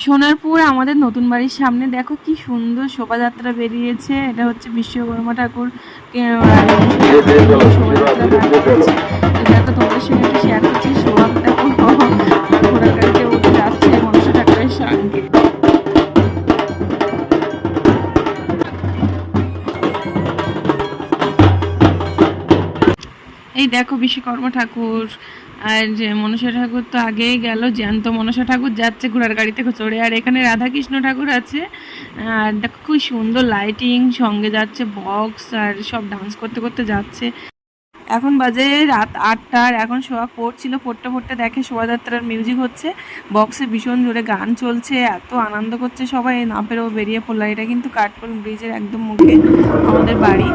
সোনারপুর আমাদের নতুন বাড়ির সামনে দেখো কি সুন্দর শোভাযাত্রা বেরিয়েছে। এটা হচ্ছে বিশ্বকর্মা ঠাকুর শোভাযাত্রা বেরিয়েছে। তো দেখো তোমাদের সঙ্গে একটু শেয়ার করছি। সোহাগ দেখো ঘোড়ার গাড়িতে উঠে যাচ্ছে মনসা ঠাকুরের সঙ্গে। এই দেখো বিশ্বকর্মা ঠাকুর আর যে মনসা ঠাকুর তো আগেই গেল, জ্যান্ত মনসা ঠাকুর যাচ্ছে ঘোড়ার গাড়িতে চড়ে। আর এখানে রাধাকৃষ্ণ ঠাকুর আছে। আর দেখো খুব সুন্দর লাইটিং, সঙ্গে যাচ্ছে বক্স আর সব ডান্স করতে করতে যাচ্ছে। এখন বাজে রাত 8টা। আর এখন সোহাগ পড়ছিল, পড়তে পড়তে দেখে শোভাযাত্রার মিউজিক হচ্ছে, বক্সে ভীষণ জোরে গান চলছে, এত আনন্দ করছে সবাই, না পেরেও বেরিয়ে পড়লো। এটা কিন্তু কাঠপোল ব্রিজের একদম মুখে আমাদের বাড়ি।